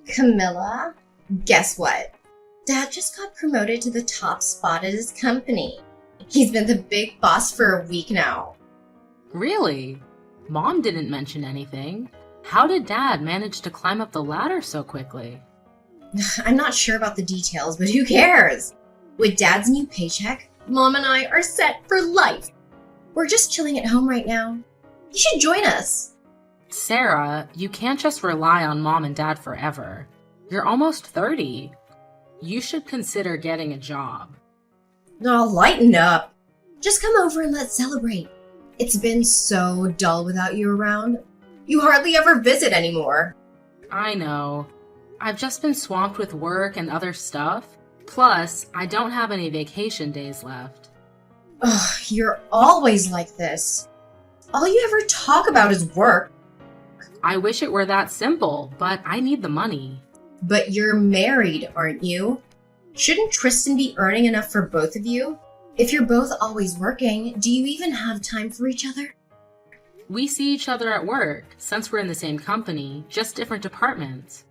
Camilla, guess what? Dad just got promoted to the top spot at his company. He's been the big boss for a week now. Really? Mom didn't mention anything. How did Dad manage to climb up the ladder so quickly? I'm not sure about the details, but who cares? With Dad's new paycheck, Mom and I are set for life. We're just chilling at home right now. You should join us. Sarah, you can't just rely on Mom and Dad forever. You're almost 30. You should consider getting a job. Oh, lighten up. Just come over and let's celebrate. It's been so dull without you around. You hardly ever visit anymore. I know. I've just been swamped with work and other stuff. Plus, I don't have any vacation days left. Ugh, you're always like this. All you ever talk about is work. I wish it were that simple, but I need the money. But you're married, aren't you? Shouldn't Tristan be earning enough for both of you? If you're both always working, do you even have time for each other? We see each other at work, since we're in the same company, just different departments.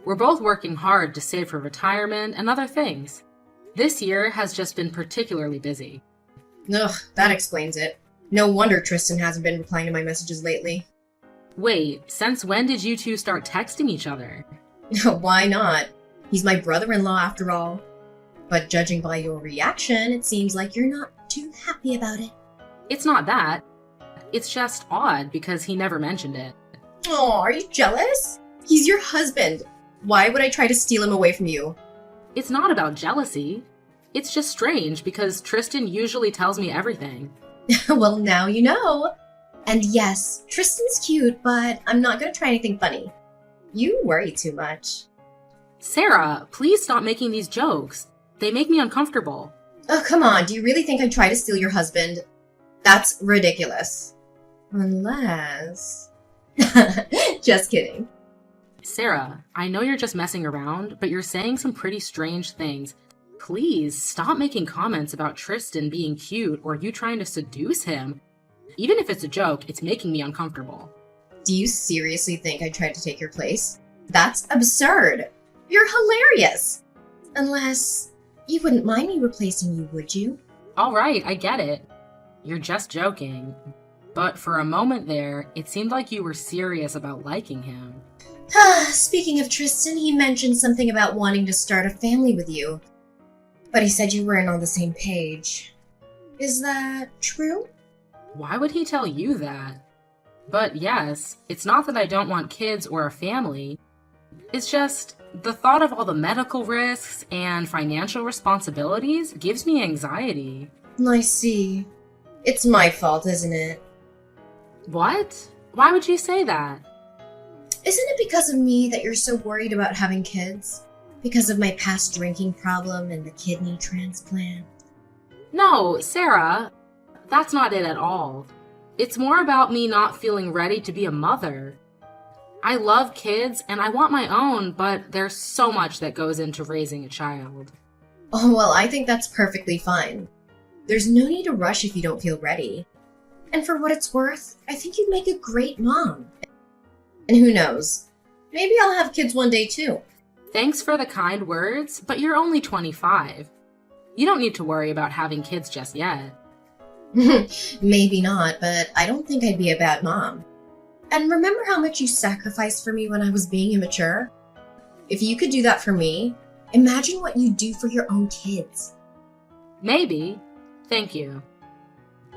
We're both working hard to save for retirement and other things. This year has just been particularly busy. Ugh, that explains it. No wonder Tristan hasn't been replying to my messages lately. Wait, since when did you two start texting each other? Why not? He's my brother-in-law after all. But judging by your reaction, it seems like you're not too happy about it. It's not that. It's just odd because he never mentioned it. Oh, are you jealous? He's your husband. Why would I try to steal him away from you? It's not about jealousy. It's just strange because Tristan usually tells me everything. Well, now you know. And yes, Tristan's cute, but I'm not gonna try anything funny. You worry too much. Sarah, please stop making these jokes. They make me uncomfortable. Oh, come on. Do you really think I'd try to steal your husband? That's ridiculous. Unless... Just kidding. Sarah, I know you're just messing around, but you're saying some pretty strange things. Please stop making comments about Tristan being cute or you trying to seduce him. Even if it's a joke, it's making me uncomfortable. Do you seriously think I tried to take your place? That's absurd. You're hilarious. Unless you wouldn't mind me replacing you, would you? All right, I get it. You're just joking. But for a moment there, it seemed like you were serious about liking him. Speaking of Tristan, he mentioned something about wanting to start a family with you. But he said you weren't on the same page. Is that true? Why would he tell you that? But yes, it's not that I don't want kids or a family. It's just the thought of all the medical risks and financial responsibilities gives me anxiety. I see. It's my fault, isn't it? What? Why would you say that? Isn't it because of me that you're so worried about having kids? Because of my past drinking problem and the kidney transplant? No, Sarah, that's not it at all. It's more about me not feeling ready to be a mother. I love kids and I want my own, but there's so much that goes into raising a child. Oh, well, I think that's perfectly fine. There's no need to rush if you don't feel ready. And for what it's worth, I think you'd make a great mom. And who knows, maybe I'll have kids one day too. Thanks for the kind words, but you're only 25. You don't need to worry about having kids just yet. Maybe not, but I don't think I'd be a bad mom. And remember how much you sacrificed for me when I was being immature? If you could do that for me, imagine what you'd do for your own kids. Maybe. Thank you.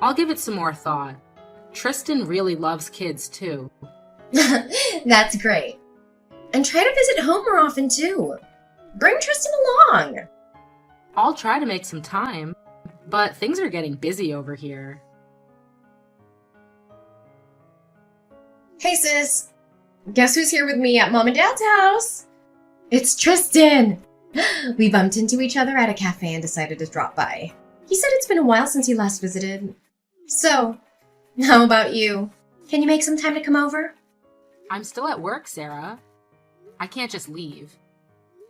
I'll give it some more thought. Tristan really loves kids too. That's great. And try to visit home more often too. Bring Tristan along. I'll try to make some time, but things are getting busy over here. Hey sis, guess who's here with me at Mom and Dad's house? It's Tristan. We bumped into each other at a cafe and decided to drop by. He said it's been a while since he last visited. So, how about you? Can you make some time to come over? I'm still at work, Sarah. I can't just leave.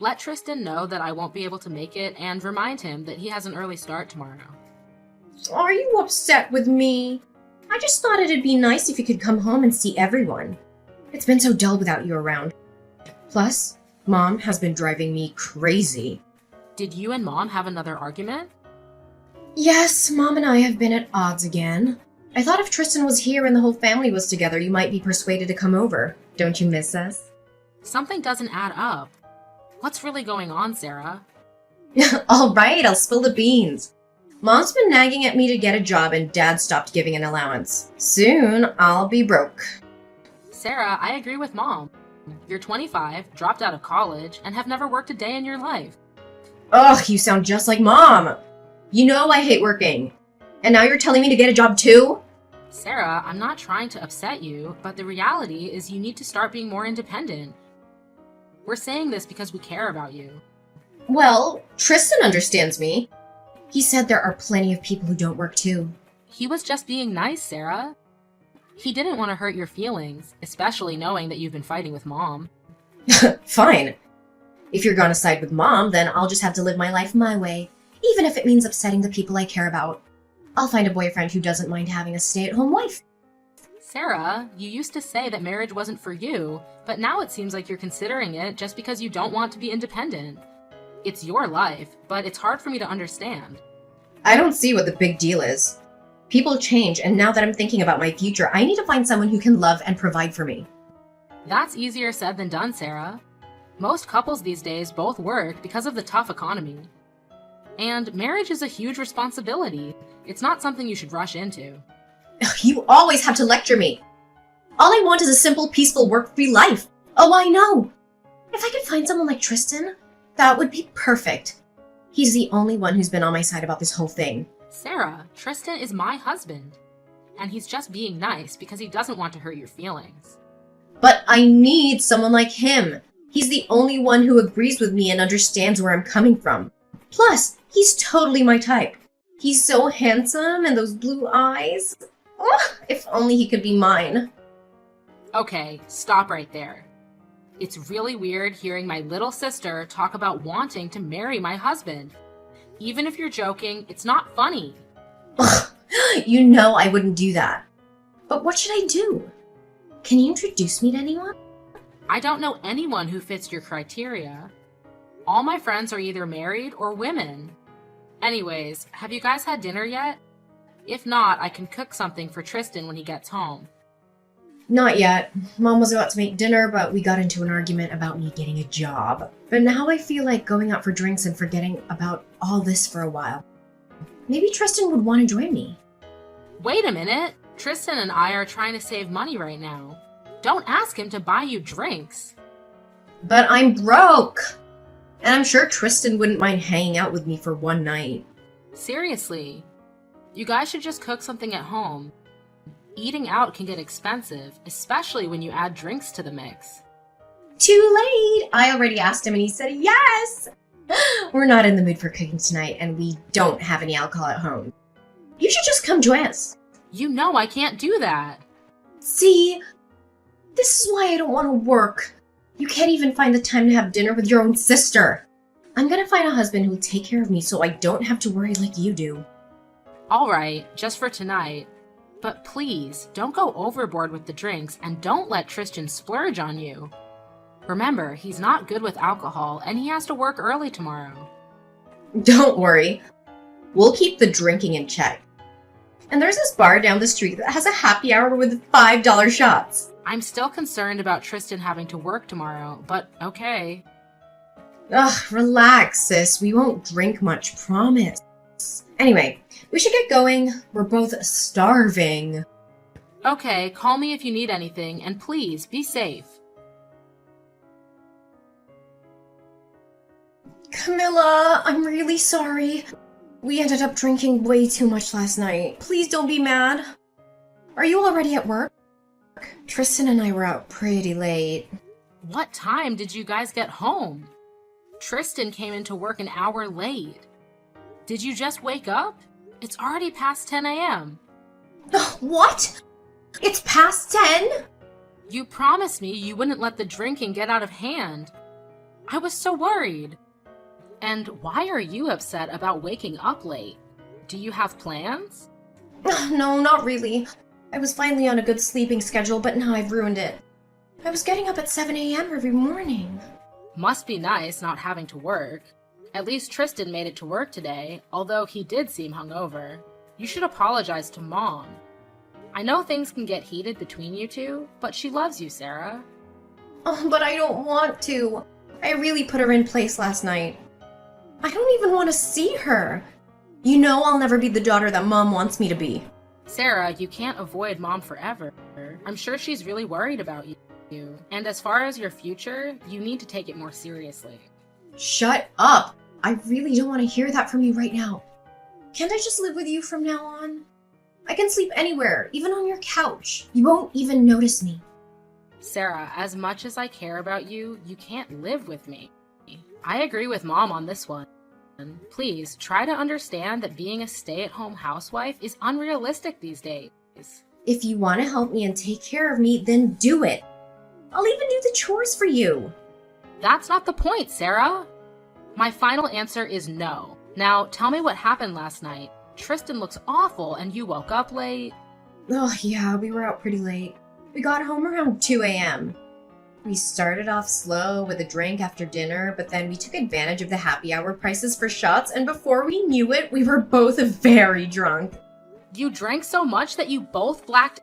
Let Tristan know that I won't be able to make it and remind him that he has an early start tomorrow. Are you upset with me? I just thought it'd be nice if you could come home and see everyone. It's been so dull without you around. Plus, Mom has been driving me crazy. Did you and Mom have another argument? Yes, Mom and I have been at odds again. I thought if Tristan was here and the whole family was together, you might be persuaded to come over. Don't you miss us? Something doesn't add up. What's really going on, Sarah? All right, I'll spill the beans. Mom's been nagging at me to get a job and Dad stopped giving an allowance. Soon, I'll be broke. Sarah, I agree with Mom. You're 25, dropped out of college, and have never worked a day in your life. Ugh, you sound just like Mom. You know I hate working. And now you're telling me to get a job too? Sarah, I'm not trying to upset you, but the reality is you need to start being more independent. We're saying this because we care about you. Well, Tristan understands me. He said there are plenty of people who don't work too. He was just being nice, Sarah. He didn't want to hurt your feelings, especially knowing that you've been fighting with Mom. Fine. If you're gonna side with Mom, then I'll just have to live my life my way, even if it means upsetting the people I care about. I'll find a boyfriend who doesn't mind having a stay-at-home wife. Sarah, you used to say that marriage wasn't for you, but now it seems like you're considering it just because you don't want to be independent. It's your life, but it's hard for me to understand. I don't see what the big deal is. People change, and now that I'm thinking about my future, I need to find someone who can love and provide for me. That's easier said than done, Sarah. Most couples these days both work because of the tough economy. And marriage is a huge responsibility. It's not something you should rush into. You always have to lecture me. All I want is a simple, peaceful, work-free life. Oh, I know. If I could find someone like Tristan, that would be perfect. He's the only one who's been on my side about this whole thing. Sarah, Tristan is my husband. And he's just being nice because he doesn't want to hurt your feelings. But I need someone like him. He's the only one who agrees with me and understands where I'm coming from. Plus, he's totally my type. He's so handsome and those blue eyes. Oh, if only he could be mine. Okay, stop right there. It's really weird hearing my little sister talk about wanting to marry my husband. Even if you're joking, it's not funny. Ugh, you know I wouldn't do that. But what should I do? Can you introduce me to anyone? I don't know anyone who fits your criteria. All my friends are either married or women. Anyways, have you guys had dinner yet? If not, I can cook something for Tristan when he gets home. Not yet. Mom was about to make dinner, but we got into an argument about me getting a job. But now I feel like going out for drinks and forgetting about all this for a while. Maybe Tristan would want to join me. Wait a minute. Tristan and I are trying to save money right now. Don't ask him to buy you drinks. But I'm broke! And I'm sure Tristan wouldn't mind hanging out with me for one night. Seriously. You guys should just cook something at home. Eating out can get expensive, especially when you add drinks to the mix. Too late! I already asked him and he said yes! We're not in the mood for cooking tonight and we don't have any alcohol at home. You should just come join us. You know I can't do that. See? This is why I don't want to work. You can't even find the time to have dinner with your own sister. I'm gonna find a husband who will take care of me so I don't have to worry like you do. All right, just for tonight. But please, don't go overboard with the drinks and don't let Tristan splurge on you. Remember, he's not good with alcohol and he has to work early tomorrow. Don't worry. We'll keep the drinking in check. And there's this bar down the street that has a happy hour with $5 shots. I'm still concerned about Tristan having to work tomorrow, but okay. Ugh, relax, sis. We won't drink much, promise. Anyway, we should get going. We're both starving. Okay, call me if you need anything, and please, be safe. Camilla, I'm really sorry. We ended up drinking way too much last night. Please don't be mad. Are you already at work? Tristan and I were out pretty late. What time did you guys get home? Tristan came into work an hour late. Did you just wake up? It's already past 10 a.m. What? It's past 10? You promised me you wouldn't let the drinking get out of hand. I was so worried. And why are you upset about waking up late? Do you have plans? No, not really. I was finally on a good sleeping schedule, but now I've ruined it. I was getting up at 7 a.m. every morning. Must be nice not having to work. At least Tristan made it to work today, although he did seem hungover. You should apologize to Mom. I know things can get heated between you two, but she loves you, Sarah. Oh, but I don't want to. I really put her in place last night. I don't even want to see her. You know I'll never be the daughter that Mom wants me to be. Sarah, you can't avoid Mom forever. I'm sure she's really worried about you. And as far as your future, you need to take it more seriously. Shut up! I really don't want to hear that from you right now. Can't I just live with you from now on? I can sleep anywhere, even on your couch. You won't even notice me. Sarah, as much as I care about you, you can't live with me. I agree with Mom on this one. Please, try to understand that being a stay-at-home housewife is unrealistic these days. If you want to help me and take care of me, then do it. I'll even do the chores for you. That's not the point, Sarah. My final answer is no. Now, tell me what happened last night. Tristan looks awful and you woke up late. Oh yeah, we were out pretty late. We got home around 2 a.m. We started off slow with a drink after dinner, but then we took advantage of the happy hour prices for shots, and before we knew it, we were both very drunk. You drank so much that you both blacked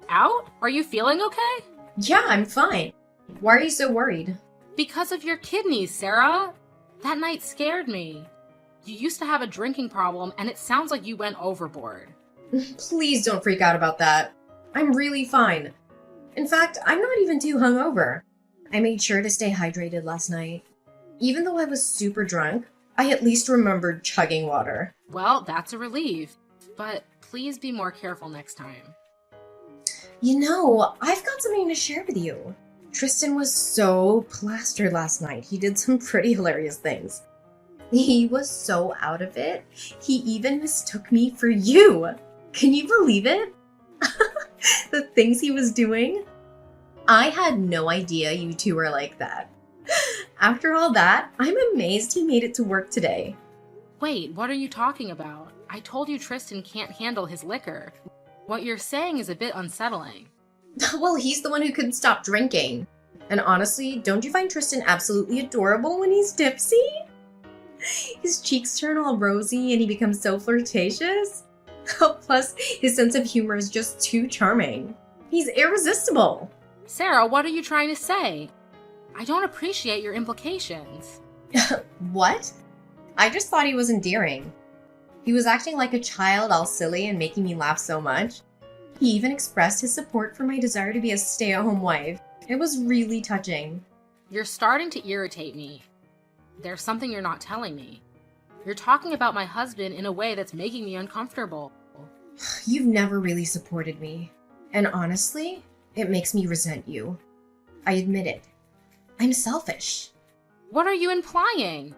out? Are you feeling okay? Yeah, I'm fine. Why are you so worried? Because of your kidneys, Sarah. That night scared me. You used to have a drinking problem, and it sounds like you went overboard. Please don't freak out about that. I'm really fine. In fact, I'm not even too hungover. I made sure to stay hydrated last night. Even though I was super drunk, I at least remembered chugging water. Well, that's a relief. But please be more careful next time. You know, I've got something to share with you. Tristan was so plastered last night. He did some pretty hilarious things. He was so out of it, he even mistook me for you. Can you believe it? The things he was doing? I had no idea you two were like that. After all that, I'm amazed he made it to work today. Wait, what are you talking about? I told you Tristan can't handle his liquor. What you're saying is a bit unsettling. Well, he's the one who couldn't stop drinking. And honestly, don't you find Tristan absolutely adorable when he's tipsy? His cheeks turn all rosy and he becomes so flirtatious. Plus, his sense of humor is just too charming. He's irresistible. Sarah, what are you trying to say? I don't appreciate your implications. What? I just thought he was endearing. He was acting like a child, all silly and making me laugh so much. He even expressed his support for my desire to be a stay-at-home wife. It was really touching. You're starting to irritate me. There's something you're not telling me. You're talking about my husband in a way that's making me uncomfortable. You've never really supported me. And honestly, it makes me resent you. I admit it. I'm selfish. What are you implying?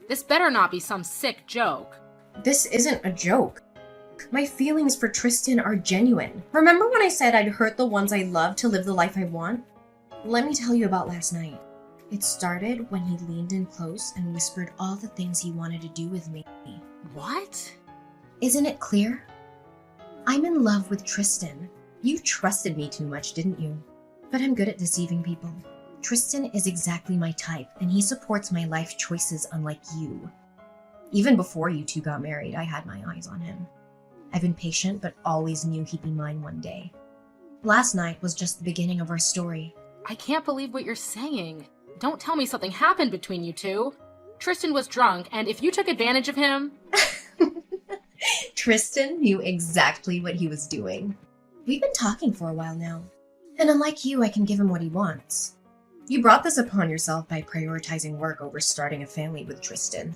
This better not be some sick joke. This isn't a joke. My feelings for Tristan are genuine. Remember when I said I'd hurt the ones I love to live the life I want? Let me tell you about last night. It started when he leaned in close and whispered all the things he wanted to do with me. What? Isn't it clear? I'm in love with Tristan. You trusted me too much, didn't you? But I'm good at deceiving people. Tristan is exactly my type, and he supports my life choices unlike you. Even before you two got married, I had my eyes on him. I've been patient, but always knew he'd be mine one day. Last night was just the beginning of our story. I can't believe what you're saying. Don't tell me something happened between you two. Tristan was drunk, and if you took advantage of him... Tristan knew exactly what he was doing. We've been talking for a while now. And unlike you, I can give him what he wants. You brought this upon yourself by prioritizing work over starting a family with Tristan.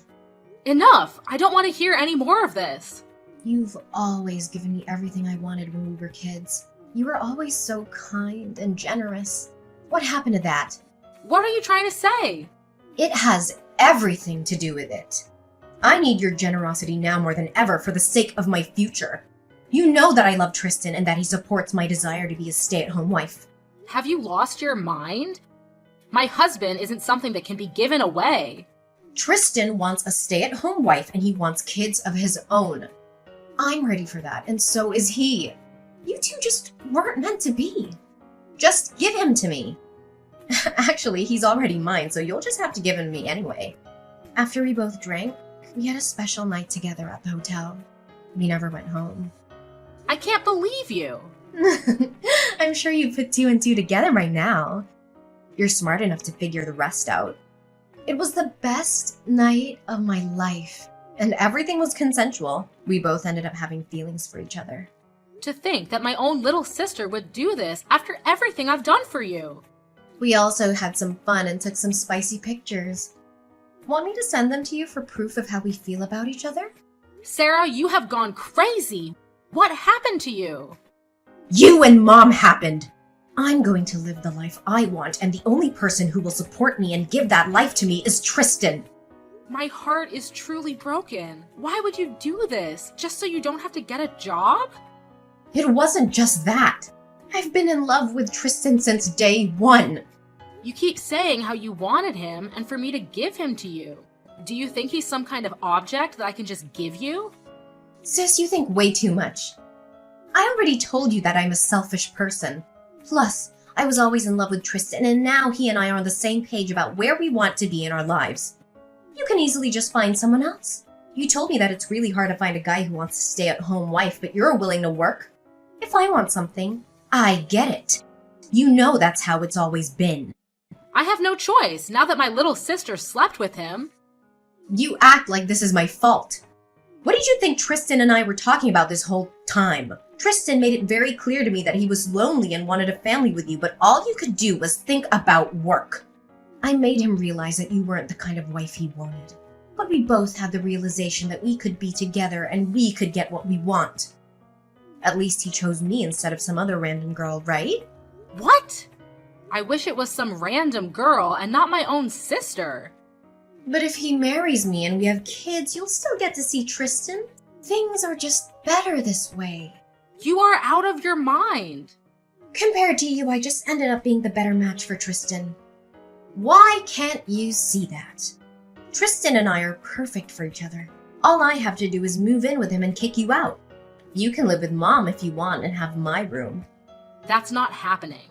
Enough! I don't want to hear any more of this. You've always given me everything I wanted when we were kids. You were always so kind and generous. What happened to that? What are you trying to say? It has everything to do with it. I need your generosity now more than ever for the sake of my future. You know that I love Tristan and that he supports my desire to be a stay-at-home wife. Have you lost your mind? My husband isn't something that can be given away. Tristan wants a stay-at-home wife and he wants kids of his own. I'm ready for that, and so is he. You two just weren't meant to be. Just give him to me. Actually, he's already mine, so you'll just have to give him to me anyway. After we both drank, we had a special night together at the hotel. We never went home. I can't believe you. I'm sure you put two and two together right now. You're smart enough to figure the rest out. It was the best night of my life, and everything was consensual. We both ended up having feelings for each other. To think that my own little sister would do this after everything I've done for you. We also had some fun and took some spicy pictures. Want me to send them to you for proof of how we feel about each other? Sarah, you have gone crazy. What happened to you? You and Mom happened! I'm going to live the life I want, and the only person who will support me and give that life to me is Tristan. My heart is truly broken. Why would you do this? Just so you don't have to get a job? It wasn't just that. I've been in love with Tristan since day one. You keep saying how you wanted him and for me to give him to you. Do you think he's some kind of object that I can just give you? Sis, you think way too much. I already told you that I'm a selfish person. Plus, I was always in love with Tristan, and now he and I are on the same page about where we want to be in our lives. You can easily just find someone else. You told me that it's really hard to find a guy who wants to stay at home wife, but you're willing to work. If I want something, I get it. You know that's how it's always been. I have no choice now that my little sister slept with him. You act like this is my fault. What did you think Tristan and I were talking about this whole time? Tristan made it very clear to me that he was lonely and wanted a family with you, but all you could do was think about work. I made him realize that you weren't the kind of wife he wanted. But we both had the realization that we could be together and we could get what we want. At least he chose me instead of some other random girl, right? What? I wish it was some random girl and not my own sister. But if he marries me and we have kids, you'll still get to see Tristan. Things are just better this way. You are out of your mind. Compared to you, I just ended up being the better match for Tristan. Why can't you see that? Tristan and I are perfect for each other. All I have to do is move in with him and kick you out. You can live with Mom if you want and have my room. That's not happening.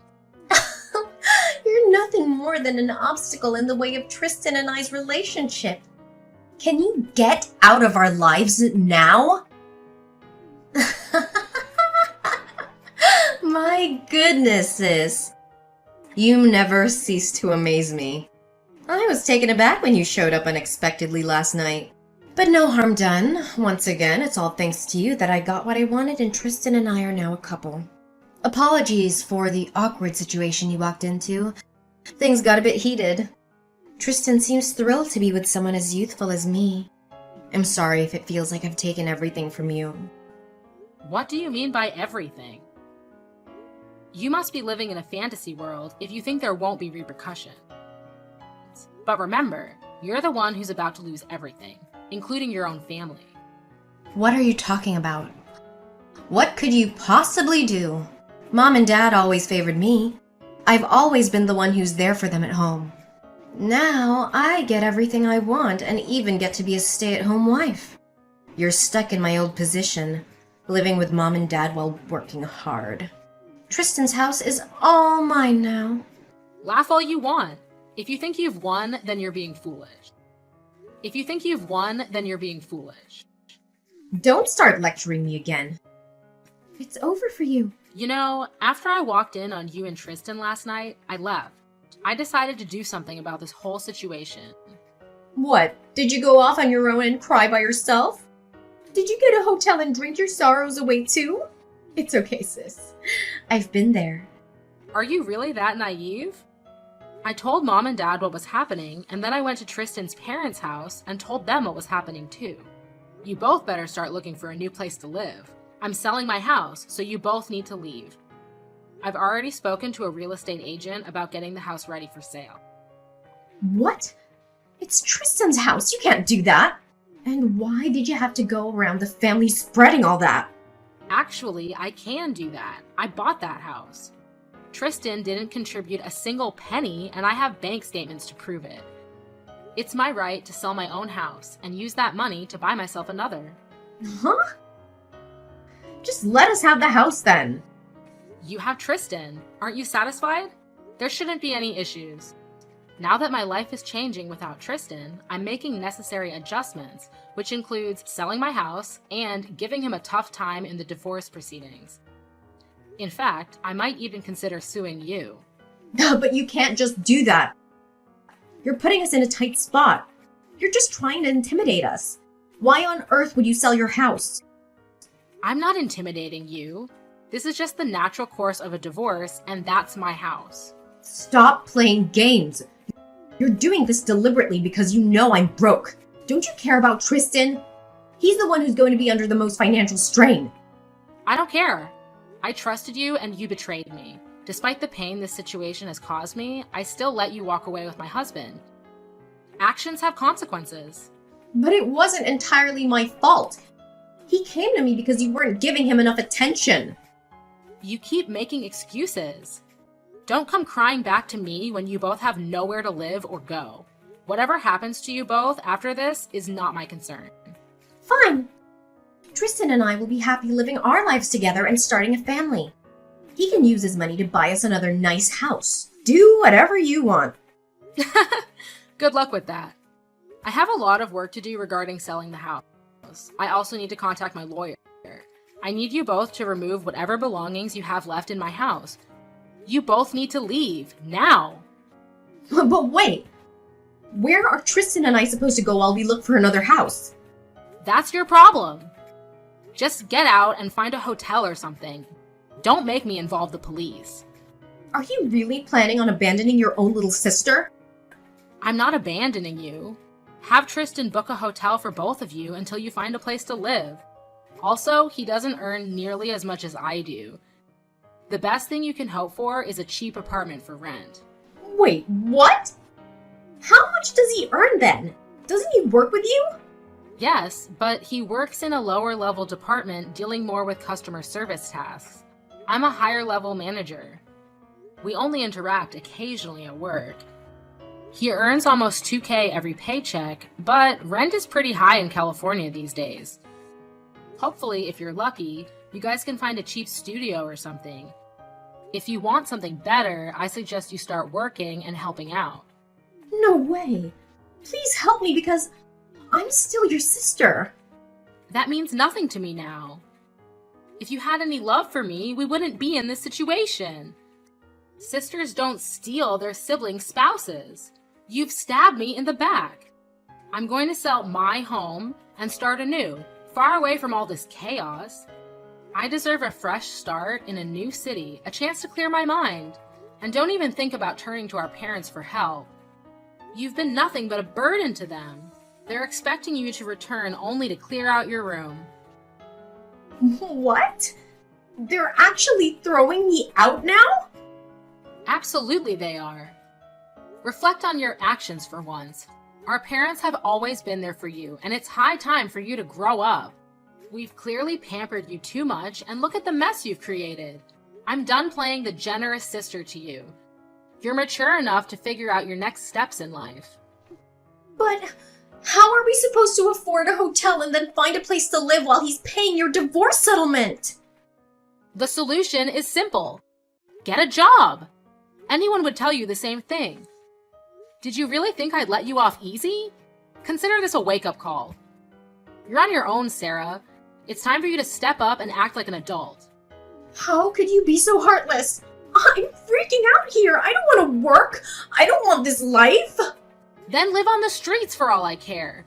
You're nothing more than an obstacle in the way of Tristan and I's relationship. Can you get out of our lives now? My goodness, sis. You never cease to amaze me. I was taken aback when you showed up unexpectedly last night. But no harm done. Once again, it's all thanks to you that I got what I wanted and Tristan and I are now a couple. Apologies for the awkward situation you walked into. Things got a bit heated. Tristan seems thrilled to be with someone as youthful as me. I'm sorry if it feels like I've taken everything from you. What do you mean by everything? You must be living in a fantasy world if you think there won't be repercussions. But remember, you're the one who's about to lose everything, including your own family. What are you talking about? What could you possibly do? Mom and Dad always favored me. I've always been the one who's there for them at home. Now, I get everything I want and even get to be a stay-at-home wife. You're stuck in my old position, living with Mom and Dad while working hard. Tristan's house is all mine now. Laugh all you want. If you think you've won, then you're being foolish. If you think you've won, then you're being foolish. Don't start lecturing me again. It's over for you. You know, after I walked in on you and Tristan last night, I left. I decided to do something about this whole situation. What? Did you go off on your own and cry by yourself? Did you get a hotel and drink your sorrows away too? It's okay, sis. I've been there. Are you really that naive? I told Mom and Dad what was happening, and then I went to Tristan's parents' house and told them what was happening too. You both better start looking for a new place to live. I'm selling my house, so you both need to leave. I've already spoken to a real estate agent about getting the house ready for sale. What? It's Tristan's house. You can't do that. And why did you have to go around the family spreading all that? Actually, I can do that. I bought that house. Tristan didn't contribute a single penny, and I have bank statements to prove it. It's my right to sell my own house and use that money to buy myself another. Huh? Just let us have the house then. You have Tristan. Aren't you satisfied? There shouldn't be any issues. Now that my life is changing without Tristan, I'm making necessary adjustments, which includes selling my house and giving him a tough time in the divorce proceedings. In fact, I might even consider suing you. But you can't just do that. You're putting us in a tight spot. You're just trying to intimidate us. Why on earth would you sell your house? I'm not intimidating you. This is just the natural course of a divorce, and that's my house. Stop playing games. You're doing this deliberately because you know I'm broke. Don't you care about Tristan? He's the one who's going to be under the most financial strain. I don't care. I trusted you and you betrayed me. Despite the pain this situation has caused me, I still let you walk away with my husband. Actions have consequences. But it wasn't entirely my fault. He came to me because you weren't giving him enough attention. You keep making excuses. Don't come crying back to me when you both have nowhere to live or go. Whatever happens to you both after this is not my concern. Fine. Tristan and I will be happy living our lives together and starting a family. He can use his money to buy us another nice house. Do whatever you want. Good luck with that. I have a lot of work to do regarding selling the house. I also need to contact my lawyer. I need you both to remove whatever belongings you have left in my house. You both need to leave, now. But wait, where are Tristan and I supposed to go while we look for another house? That's your problem. Just get out and find a hotel or something. Don't make me involve the police. Are you really planning on abandoning your own little sister? I'm not abandoning you. Have Tristan book a hotel for both of you until you find a place to live. Also, he doesn't earn nearly as much as I do. The best thing you can hope for is a cheap apartment for rent. Wait, what? How much does he earn then? Doesn't he work with you? Yes, but he works in a lower level department dealing more with customer service tasks. I'm a higher level manager. We only interact occasionally at work. He earns almost $2,000 every paycheck, but rent is pretty high in California these days. Hopefully, if you're lucky, you guys can find a cheap studio or something. If you want something better, I suggest you start working and helping out. No way. Please help me because I'm still your sister. That means nothing to me now. If you had any love for me, we wouldn't be in this situation. Sisters don't steal their siblings' spouses. You've stabbed me in the back. I'm going to sell my home and start anew, far away from all this chaos. I deserve a fresh start in a new city, a chance to clear my mind. And don't even think about turning to our parents for help. You've been nothing but a burden to them. They're expecting you to return only to clear out your room. What? They're actually throwing me out now? Absolutely they are. Reflect on your actions for once. Our parents have always been there for you, and it's high time for you to grow up. We've clearly pampered you too much, and look at the mess you've created. I'm done playing the generous sister to you. You're mature enough to figure out your next steps in life. But how are we supposed to afford a hotel and then find a place to live while he's paying your divorce settlement? The solution is simple. Get a job. Anyone would tell you the same thing. Did you really think I'd let you off easy? Consider this a wake-up call. You're on your own, Sarah. It's time for you to step up and act like an adult. How could you be so heartless? I'm freaking out here. I don't want to work. I don't want this life. Then live on the streets for all I care.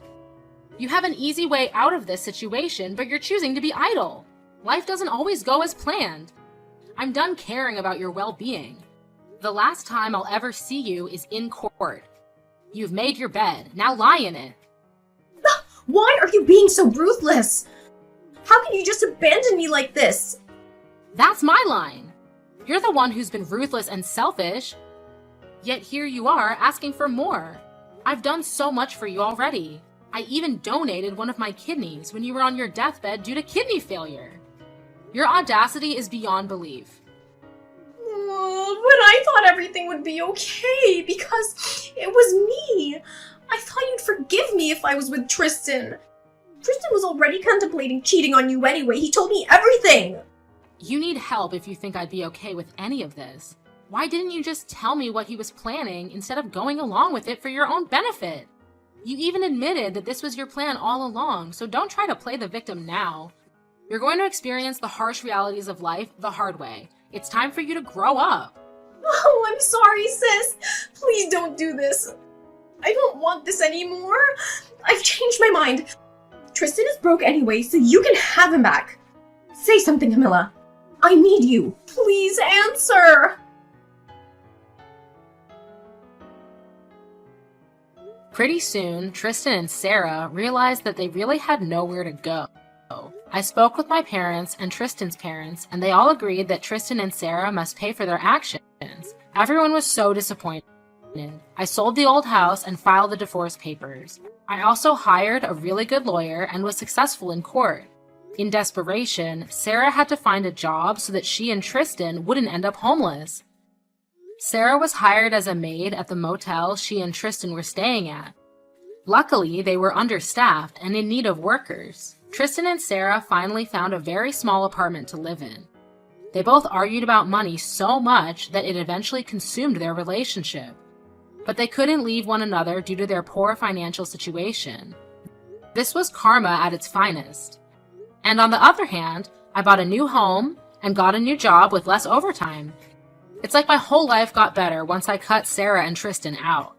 You have an easy way out of this situation, but you're choosing to be idle. Life doesn't always go as planned. I'm done caring about your well-being. The last time I'll ever see you is in court. You've made your bed. Now lie in it. Why are you being so ruthless? How can you just abandon me like this? That's my line. You're the one who's been ruthless and selfish. Yet here you are asking for more. I've done so much for you already. I even donated one of my kidneys when you were on your deathbed due to kidney failure. Your audacity is beyond belief. But I thought everything would be okay because it was me. I thought you'd forgive me if I was with Tristan. Tristan was already contemplating cheating on you anyway. He told me everything. You need help if you think I'd be okay with any of this. Why didn't you just tell me what he was planning instead of going along with it for your own benefit? You even admitted that this was your plan all along, so don't try to play the victim now. You're going to experience the harsh realities of life the hard way. It's time for you to grow up. Oh, I'm sorry, sis. Please don't do this. I don't want this anymore. I've changed my mind. Tristan is broke anyway, so you can have him back. Say something, Camilla. I need you. Please answer. Pretty soon, Tristan and Sarah realized that they really had nowhere to go. I spoke with my parents and Tristan's parents, and they all agreed that Tristan and Sarah must pay for their actions. Everyone was so disappointed. I sold the old house and filed the divorce papers. I also hired a really good lawyer and was successful in court. In desperation, Sarah had to find a job so that she and Tristan wouldn't end up homeless. Sarah was hired as a maid at the motel she and Tristan were staying at. Luckily, they were understaffed and in need of workers. Tristan and Sarah finally found a very small apartment to live in. They both argued about money so much that it eventually consumed their relationship. But they couldn't leave one another due to their poor financial situation. This was karma at its finest. And on the other hand, I bought a new home and got a new job with less overtime. It's like my whole life got better once I cut Sarah and Tristan out.